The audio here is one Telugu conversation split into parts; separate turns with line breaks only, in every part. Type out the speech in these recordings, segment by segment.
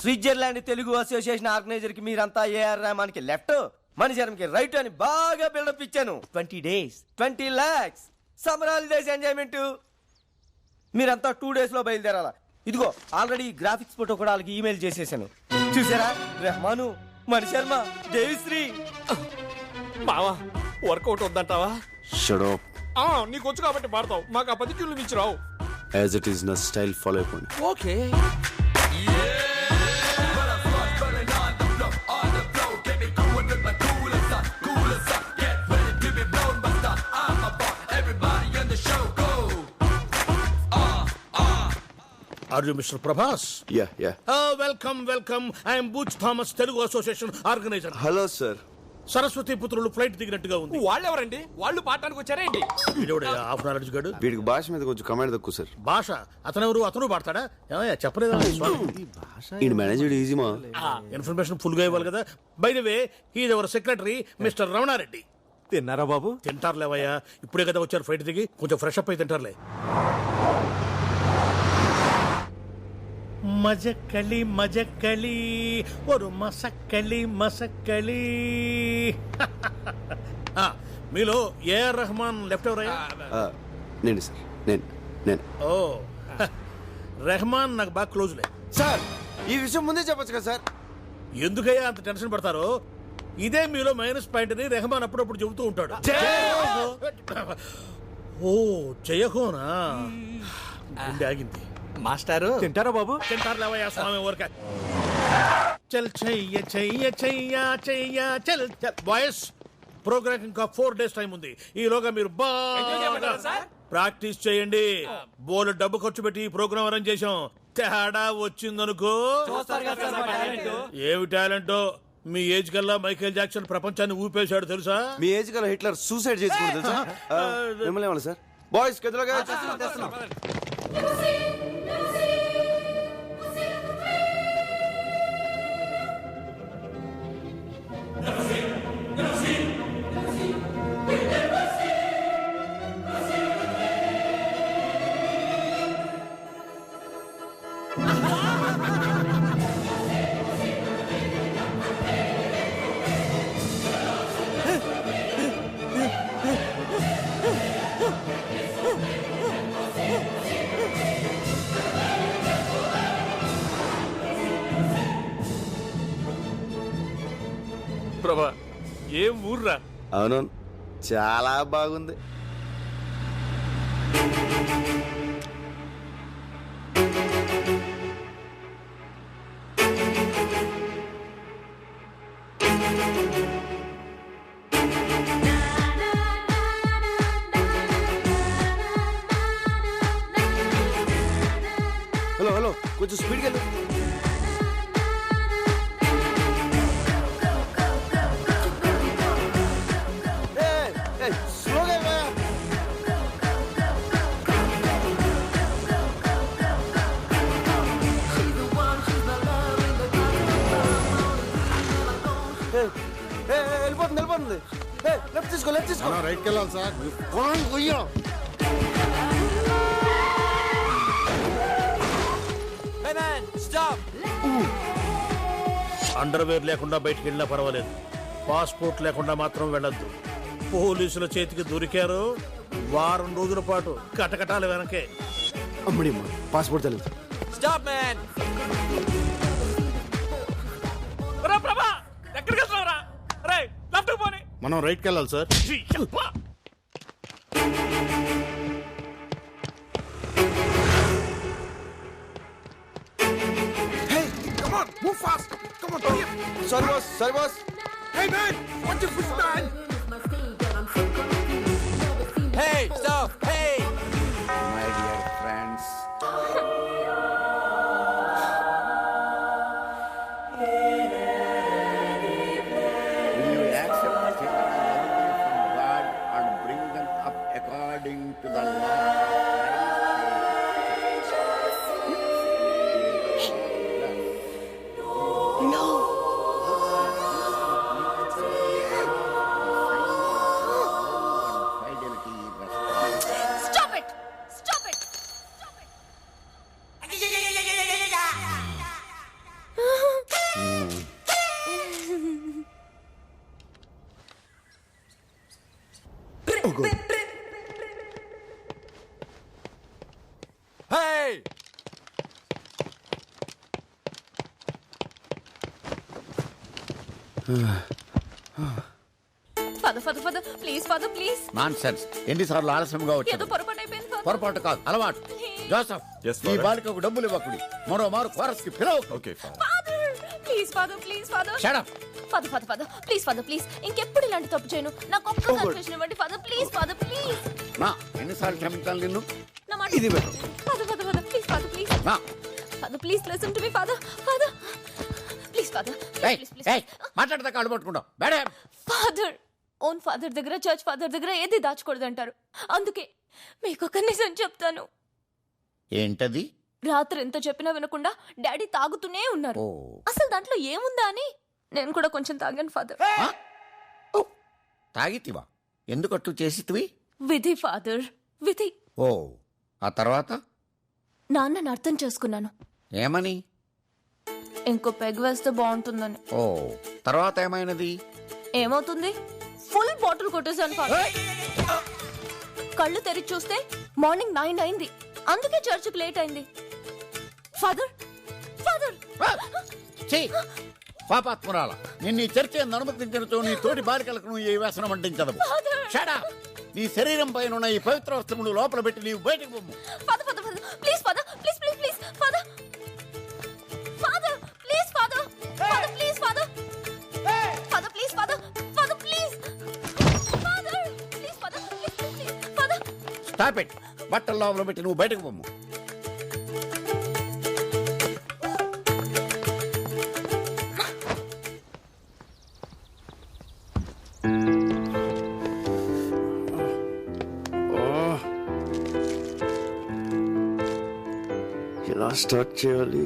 స్విట్జర్లాండ్ తెలుగు అసోసియేషన్ ఆర్గనైజర్ కి మీరంతా ఏఆర్ రెహమాన్ కి లెఫ్ట్, మణిశరం కి రైట్ అని బాగా బిల్డప్ ఇచ్చాను. 20 days 20 lakhs summer holidays enjoyment. మీరంతా 2 days లో బయలుదేరాలా. ఇదిగో ఆల్రెడీ గ్రాఫిక్స్ ఫోటో కూడా వాళ్ళకి ఈమెయిల్ చేసేసాను. చూసారా, రెహమాను, మణిశర్మ, దేవిశ్రీ.
బావా వర్కౌట్ వద్దంటావా?
Shut up.
నీకు వచ్చు కాబట్టి పాడతావు, మాకు ఆ 10 ట్యూన్లు ఇచ్చి రావు.
యాజ్ ఇట్ ఈస్ నా స్టైల్ ఫాలో అయిపోండి.
Okay.
Are you Mr. Prabhas?
Yeah.
Welcome. I am Butch Thomas, Telugu Association organizer.
Hello sir.
Saraswati పుత్రులు ఫ్లైట్ దిగినట్టుగా ఉంది.
వాళ్ళెవరండి? వాళ్ళు పాడటానికి వచ్చారేంటి?
హాఫ్ నాలెడ్జ్ గాడు.
వీడికి భాష మీద కొంచెం కమాండ్ తక్కువ సార్.
భాష అతను పాడతాడా? ఏమయ్యా చెప్పలేదా?
ఈ మేనేజర్ ఈజీమా.
ఇన్ఫర్మేషన్ ఫుల్ గా ఇవ్వాలి కదా. By the way, he is our secretary mister Ramana Reddy.
తిన్నారా బాబు?
తింటారులేవయ్యా, ఇప్పుడే కదా వచ్చారు ఫ్లైట్ దిగి, కొంచెం ఫ్రెష్ అప్ అయి తింటారులే. మజక్కలి ఒక మసక్కలి. మీలో ఏఆర్ రెహమాన్ లెఫ్ట్ ఎవరయ్యా?
నేను సార్, నేను.
ఓ రెహమాన్ నాకు బాగా క్లోజ్లే.
సార్ ఈ విషయం ముందే చెప్పొచ్చు కదా సార్.
ఎందుకయ్యా అంత టెన్షన్ పడతారో? ఇదే మీలో మైనస్ పాయింట్ అని రెహమాన్ అప్పుడప్పుడు చెబుతూ ఉంటాడు. ఓ జయహోనా, గుండె ఆగింది.
మాస్టారు తింటారా బాబు?
తింటారులేవయ్యా స్వామి ఊరికే. చల్ చెయ్య చల్ బాయ్స్, ప్రోగ్రామ్ ఇంకా 4 days టైం ఉంది. ఈలోగా మీరు బాగా ప్రాక్టీస్ చేయండి. బోలు డబ్బు ఖర్చు పెట్టి ఈ ప్రోగ్రామ్ అరేంజ్ చేశాం. తేడా వచ్చిందనుకో. ఏమి టాలెంటో. మీ ఏజ్ కల్లా మైకేల్ జాక్సన్ ప్రపంచాన్ని ఊపేశాడు తెలుసా?
మీ ఏజ్ కల్లా హిట్లర్ సూసైడ్ చేసుకున్నాడు తెలుసా? మిమ్మల్ని ఏమన్నా సార్? బాయ్స్ కదలగా.
ప్రభా ఏం ఊర్రా?
అవును, చాలా బాగుంది. హలో కొంచెం స్పీడ్గా వెళ్ళు. వెళ్ళిపోతుంది. లెఫ్ట్ తీసుకో.
రైట్కి వెళ్ళాలి సార్.
అండర్వేర్ లేకుండా బయటికి వెళ్ళినా పర్వాలేదు, పాస్పోర్ట్ లేకుండా మాత్రం వెళ్ళొద్దు. పోలీసుల చేతికి దొరికారు, వారం రోజుల పాటు కటకటాల వెనకే.
అమ్మడి పాస్పోర్ట్ తెలియదు.
Stop man. ప్రభా ఎక్కడికి వెళ్తున్నావురా? రే లెఫ్ట్ పోనీ.
మనం రైట్కి వెళ్ళాలి sir.
Sorry boss.
Hey man, what's your foot man? Hey, stop. Hey.
My dear friends, will you accept the children from God and bring them up according to the law?
Hey!
Father please father please
non sense ఎన్నిసార్లు ఆలస్యంగా
ఏదో
వచ్చాడు
పొరపాటు అయిపోయింది ఫాదర్
పొరపాటు కాదు అలవాటు జోసఫ్
Yes,
ఈ
father.
బాలికకు డబ్బులు ఇవ్వకుడి మరో మారు కోరస్ కి పిలవ
Okay, father.
Father please father
shut up
father please ఇంకెప్పుడు ఇలాంటి తప్పు చేయను నాకు ఒక్క కన్ఫెషన్ ఇవ్వండి ఫాదర్ ప్లీజ్
నా ఎన్నిసార్లు క్షమించాలి నిన్ను
నా మాట
ఇది పెట్టు.
ఫాదర్ ప్లీజ్
నా
father please listen to me father please father
ఏయ్, ఏయ్, మాట్లాడదాకా అడు పట్టుకుంటాం మేడం
ఫాదర్ ఓన్ ఫాదర్ దగ్గర చర్చ్ ఫాదర్ దగ్గర ఏది దాచకూడదు అంటారు అందుకే మీకు ఒక నిజం చెప్తాను
ఏంటది
రాత్రి ఎంత చెప్పినా వినకుండా డాడీ తాగుతూనే ఉన్నారు
ఓ
అసలు దాంట్లో ఏముందా అని నేను కూడా కొంచెం తాగాను ఫాదర్
ఆ? ఓ, తాగితివా ఎందుకట్టు చేసితివి
విధి ఫాదర్ విధి
ఓ ఆ తర్వాత
నాన్నని అర్థం చేసుకున్నాను
ఏమని
ఇంకో పెగ్ వేస్తే బాగుంటుందని
ఓ తర్వాత ఏమైనది
ఏమవుతుంది ఫుల్ బాటిల్ కొట్టేశాను ఫాదర్ కళ్ళు తెరిచి చూస్తే మార్నింగ్ 9 అయింది అందుకే చర్చికి లేట్ అయింది ఫాదర్
పాపాత్మురాల నిన్ను ఈ చర్చ అనుమతించినతో నీ తోటి బాలికలకు నువ్వు ఈ వ్యసనం అంటించదు షడా నీ శరీరం పైన ఉన్న ఈ పవిత్ర వస్త్రములు లోపల పెట్టి నీవు బయటకు పొమ్ము
father please father please father please father please father please father
stop it బట్టల లోపల పెట్టి నువ్వు బయటకు పొమ్ము
ఎలా స్టార్ట్ చేయాలి?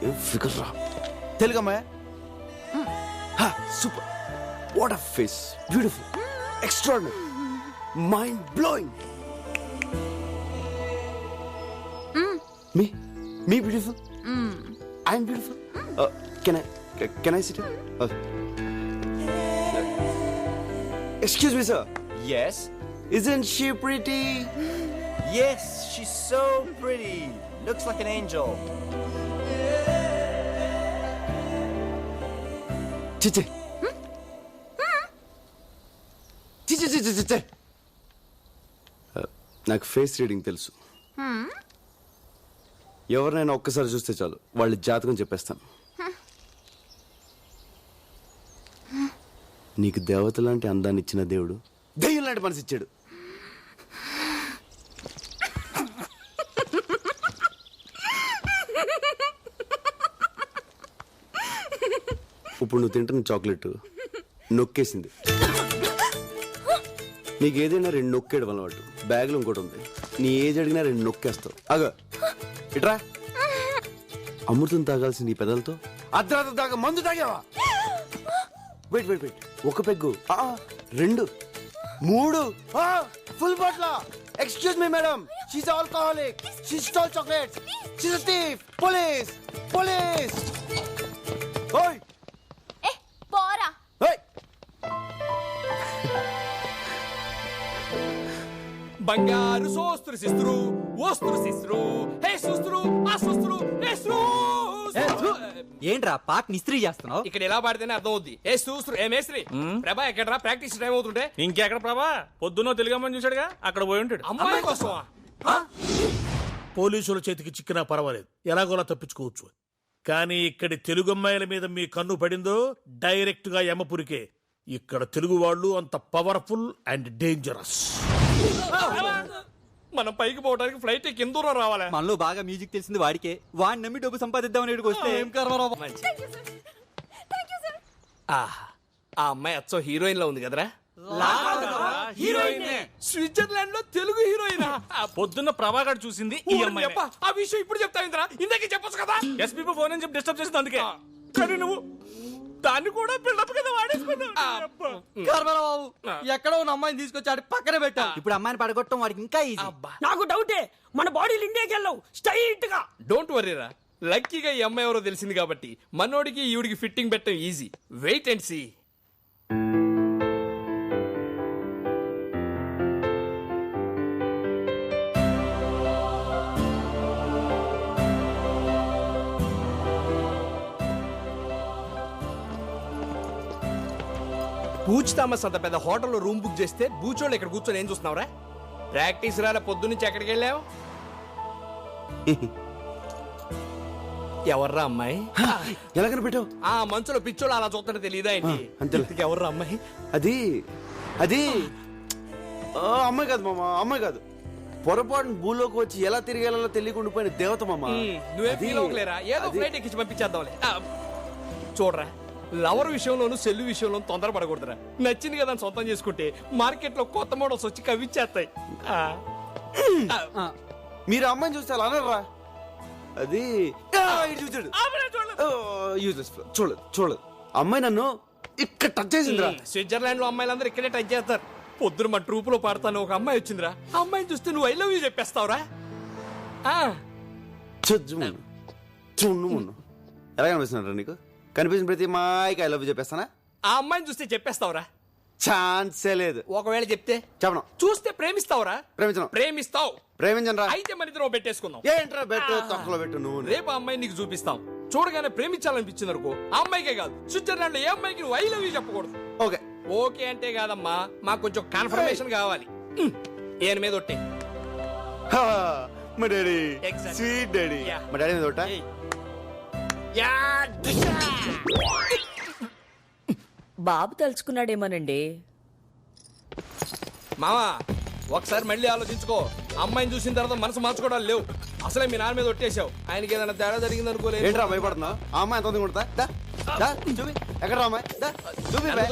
ఏం ఫిగర్ రా. తెలుగమ్మా super. What a face, beautiful, extraordinary, mind blowing. మీ beautiful, I'm beautiful. Can I sit here? Excuse me, sir.
Yes?
Isn't she pretty?
Yes, she's so pretty. Looks like an angel.
Chiche. Chiche. నాకు ఫేస్ రీడింగ్ తెలుసు. ఎవరినైనా ఒక్కసారి చూస్తే చాలు వాళ్ళ జాతకం చెప్పేస్తాను. నీకు దేవత లాంటి అందాన్ని ఇచ్చిన దేవుడు దెయ్యం లాంటి మనసు ఇచ్చాడు. ఇప్పుడు నువ్వు తింటున్న చాక్లెట్ నొక్కేసింది. నీకు ఏదైనా 2 నొక్కేయడం అలవాటు. బ్యాగ్లో ఇంకోటి ఉంది. నీ ఏజ్ అడిగినా 2 నొక్కేస్తావు. అగో ఇట్రా. అమృతం తాగాల్సింది ఈ పెదలతో అర్ధరాత్రి దాకా మందు తాగావా? వెయిట్ ఒక peg, 2, 3, full Batla. Excuse me madam, she's alcoholic, she stall chocolates, she's thief. Police. ఓయ్
ఏ పోరా
ఓయ్.
బంగారు సోస్త్రు సిస్త్రు ఓస్త్రు సిస్త్రు హే సుస్త్రు ఆ సుస్త్రు హే
ఏంట్రా పాట ఇస్త్రీ చేస్తున్నావు?
ఇక్కడ ఎలా పాడితేనే అర్థం అవుద్ది. ఏ సూస్త్రు ఏ మేస్త్రి ప్రభా ఎక్కడరా ప్రాక్టీస్ టైం అవుతుంటే
ఇంకెక్కడ ప్రభా పొద్దున్నో తెలుగమ్మని చూశాడుగా అక్కడ పోయి ఉంటాడు.
అమ్మాయి కోసమా?
పోలీసుల చేతికి చిక్కినా పర్వాలేదు, ఎలాగోలా తప్పించుకోవచ్చు. కానీ ఇక్కడి తెలుగు అమ్మాయిల మీద మీ కన్ను పడిందో డైరెక్ట్ గా యమపురికే. ఇక్కడ తెలుగు వాళ్ళు అంత పవర్ఫుల్ అండ్ డేంజరస్.
మనం పైకి పోవడానికి ఫ్లైట్ కింద దూరం రావాలా?
మనలో బాగా మ్యూజిక్ తెలిసింది వాడికే. వాడిని నమ్మి డబ్బు సంపాదిద్దామని ఇక్కడికి వస్తే ఏం కర్మరా.
ఆ అమ్మాయి అచ్చో హీరోయిన్ లో ఉంది కదరా? హీరోయిన్ స్విట్జర్లాండ్ లో తెలుగు హీరోయిన్.
పొద్దున్న ప్రభాకర్ చూసింది ఈ అమ్మాయి.
ఆ విషయం ఇప్పుడు చెప్తా ఇంద్రా, ఇందాకే చెప్పొచ్చు కదా.
ఎస్పీ ఫోన్ అని చెప్పి డిస్టర్బ్ చేసింది అందుకే. కానీ నువ్వు
దాన్ని కూడా బిల్డప్ కింద వాడేసుకున్నావు.
కర్మరావు ఎక్కడో ఉన్న అమ్మాయిని తీసుకొచ్చాడు పక్కన పెట్టా.
ఇప్పుడు అమ్మాయిని పడగొట్టడం వాడికి ఇంకా ఈజీ.
నాకు డౌటే మన బాడీలు ఇండియాకి వెళ్ళవు స్ట్రైట్ గా.
డోంట్ వరీరా, లక్కీగా ఈ అమ్మాయి ఎవరో తెలిసింది కాబట్టి మనోడికి ఈవిడికి ఫిట్టింగ్ పెట్టడం ఈజీ. Wait and see. బూచ్ థామస్ అంత పెద్ద హోటల్లో రూమ్ బుక్ చేస్తే బూచోళ్ళు ఇక్కడ కూర్చొని ఏం చూస్తున్నావురా? ప్రాక్టీస్ రాలే, పొద్దు నుంచి ఎక్కడికి వెళ్ళావు? ఎవర్రా అమ్మాయి?
ఎలా కనిపెట్టావు?
ఆ మంచులో పిచ్చోళ్ళు అలా చూస్తుంటే తెలియదా ఏంటి?
అంతేలే.
ఎవర్రా అమ్మాయి?
అది అది అమ్మాయి కాదు మామ, అమ్మాయి కాదు. పొరపాటున భూలోకి వచ్చి ఎలా తిరిగేలా తెలియకుండా పోయిన దేవత మామ.
నువ్వే
అది-
ఫీల్ అవ్వలేరా? ఏదో
అది-
ఫ్లైట్ ఎక్కించి పంపించేద్దాంలే. చూడరా, లవర్ విషయంలోను సెల్లు విషయంలోను తొందరపడకూడదురా. నచ్చింది కదా అని సొంతం చేసుకుంటే మార్కెట్ లో కొత్త మోడల్స్ వచ్చి కవిచ్చేస్తాయి.
మీరు అమ్మాయిని చూస్తే అలా అనరా? అది ఇటు చూచాడు. Useless fellow. చూడలేదు చూడలేదు. అమ్మాయి నన్ను ఇక్కడ టచ్ చేసిందిరా.
స్విట్జర్లాండ్ లో అమ్మాయిలందరూ ఇక్కడే టచ్ చేస్తారు. పొద్దున మా ట్రూప్ లో పాడతాను ఒక అమ్మాయి వచ్చిందిరా. ఆ అమ్మాయిని చూస్తే నువ్వు ఐ లవ్ యూ చెప్పేస్తావురా.
చూడు మొన్న ఎలా కనిపిస్తున్నారా నీకు? కనిపించిన ప్రతి మాయకి ఐ లవ్ యూ చెప్పేస్తానా?
ఆ అమ్మాయిని చూస్తే చెప్పేస్తావురా?
ఛాన్సే లేదు.
ఒకవేళ చెప్తే
చెప్పను.
చూస్తే ప్రేమిస్తావురా?
ప్రేమించను.
ప్రేమిస్తావు.
ప్రేమించను.
అయితే మన ఇద్దరం పెట్టేసుకుందాం.
ఏంట్రా బెట్టు తక్కువలో పెట్టు నువ్వు.
రేపు ఆ అమ్మాయి నీకు చూపిస్తాం. చూడగానే ప్రేమించాలనిపించింది అనుకో, ఆ అమ్మాయికే కాదు స్విట్జర్లాండ్ లో ఏ అమ్మాయికి నువ్వు ఐ లవ్ యూ చెప్పకూడదు.
ఓకే
ఓకే అంటే కాదమ్మా, మాకు కొంచెం కన్ఫర్మేషన్ కావాలి. ఏన్ మీద ఒట్టే.
మా daddy
Exactly.
Sweet daddy.
Yeah.
మా డాడీ మీద ఒకటా?
ఏయ్. యా డిషా.
బాబు తలుచుకున్నాడేమోనండి.
మామా ఒకసారి మళ్ళీ ఆలోచించుకో. అమ్మాయిని చూసిన తర్వాత మనసు మార్చుకోవడాలు లేవు. అసలే మీ నాన్న మీద ఒట్టేశావు. ఆయనకి ఏదైనా తేడా జరిగింది అనుకోలేదు.
ఏంట్రా భయపడుతున్నావు? ఆ అమ్మాయి ఎంత ఉంది కొడతా? దా, దా, చూపి. ఎక్కడ రా అమ్మాయి? దా, చూపి బే.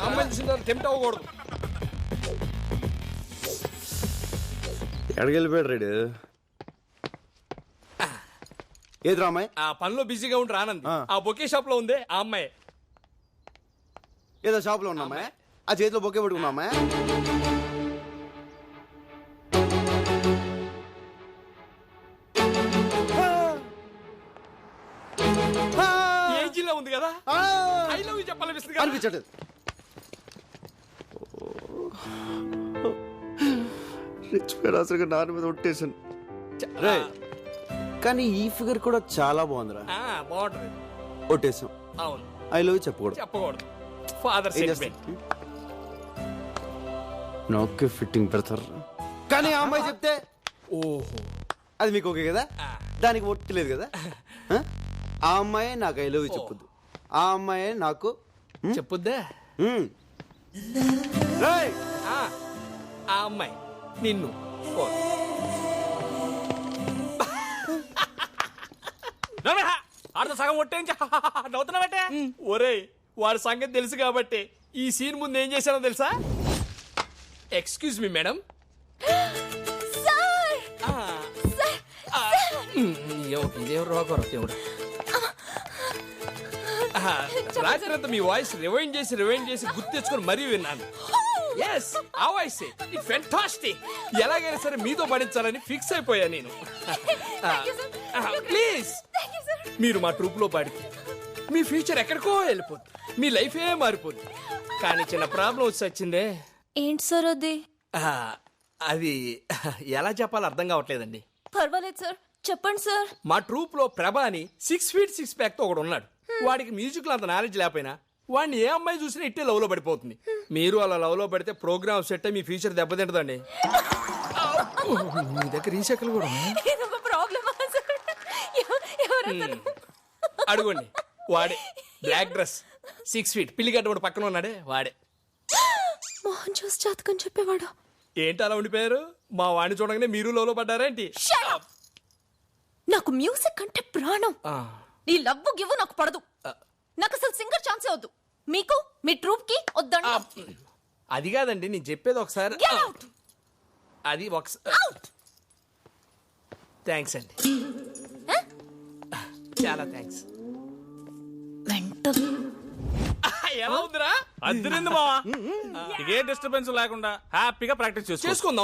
అమ్మాయిని చూసిన తర్వాత టెంప్ట్ అవ్వకూడదు.
ఎక్కడికి వెళ్ళిపోయాడు రేడు? ఏది రా అమ్మాయి?
ఆ పనిలో బిజీగా ఉండి రానంది.
ఆ.
ఆ బొకే షాప్ లో ఉందే ఆ అమ్మాయి.
ఏదో షాప్ లో ఉన్నా అమ్మాయి? ఆ చేతిలో బొకే పెట్టుకున్నా అమ్మాయి?
ఏజీలో ఉంది కదా, ఐ లవ్ యూ చెప్పాలనిపిస్తుంది కదా.
అనిపించట్లేదు. అసలు నాన్న మీద ఒట్టేసాను. రే కానీ ఈ ఫిగర్ కూడా చాలా బాగుందిరా.
బాగుంటది.
ఒట్టేసాం.
అవును,
ఐ లవ్ యూ చెప్పకూడదు.
చెప్పకూడదు. ఫాదర్
ఏం
సెంటిమెంట్.
చేస్తాం? నాకే ఫిట్టింగ్ పెడతారు. కానీ ఆ అమ్మాయి చెప్తే
ఓహో,
అది మీకు ఓకే కదా?
ఆ.
దానికి ఒట్టలేదు కదా? ఆ అమ్మాయి నాకు ఐ లవ్ యూ చెప్పొద్దు. ఆ అమ్మాయి నాకు
చెప్పుద్దా?
రేయ్!
ఆ అమ్మాయి నిన్ను. ఓ. ఆడతో సగం ఒట్టేంచా నవ్వుతున్నావటే. ఒరేయ్, వాడి సంగతి తెలుసు కాబట్టి ఈ సీన్ ముందు ఏం చేశానో తెలుసా? Excuse me madam. రాత్రి అంతా మీ వాయిస్ రివైండ్ చేసి గుర్తు తెచ్చుకొని మరీ విన్నాను. ఎస్, ఆ వాయిస్ ఇట్ ఫెంటాస్టిక్. ఎలాగైనా సరే మీతో పడించాలని ఫిక్స్ అయిపోయా నేను. ప్లీజ్ మీరు మా ట్రూప్ లో పాడితే మీ ఫ్యూచర్ ఎక్కడికో వెళ్ళిపోద్ది, మీ లైఫ్ ఏ మారిపోద్ది. కానీ చిన్న ప్రాబ్లం వచ్చి వచ్చిందే.
ఏంటి సార్ అది?
అది ఎలా చెప్పాలో అర్థం కావట్లేదండి.
పర్వాలేదు సార్, చెప్పండి సార్.
మా ట్రూప్ లో ప్రభా అని 6 feet 6 pack తో ఒకడు ఉన్నాడు. వాడికి మ్యూజిక్ లో అంత నాలెడ్జ్ లేకపోయినా వాడిని ఏ అమ్మాయి చూసినా ఇట్టే లవ్ లో పడిపోతుంది. మీరు అలా లవ్ లో పడితే ప్రోగ్రామ్ సెట్ అయ్యి మీ ఫ్యూచర్ దెబ్బతింటదండి. మీ దగ్గర ఈ చెక్కలు కూడా ఉన్నాయి?
ఇదొక ప్రాబ్లమా సార్? ఎవరతను?
అడుగుండి, వాడే. బ్లాక్ డ్రెస్, 6 feet, పిల్లిగడ్డ కూడా పక్కన ఉన్నాడే వాడే.
మోహన్ చూసి జాతకం చెప్పేవాడు.
ఏంటి అలా ఉండిపోయారు? మా వాడిని చూడగానే మీరు లవ్ లో పడ్డారేంటి?
నాకు మ్యూజిక్ అంటే ప్రాణం. నీ లవ్వు గివ్వు నాకు పడదు. నాకు అసలు సింగర్ ఛాన్సే వద్దు. మీకు మీ ట్రూప్ కి వద్దండి.
అది కాదండి, నేను చెప్పేది ఒకసారి. అది ఒకసారి. థ్యాంక్స్ అండి, చాలా థ్యాంక్స్.
మెంటల్.
ఎలా ఉందిరా?
అదిరింది మావా. ఏ డిస్టర్బెన్స్ లేకుండా హ్యాపీగా ప్రాక్టీస్ చేసుకో.
చేసుకుందాం.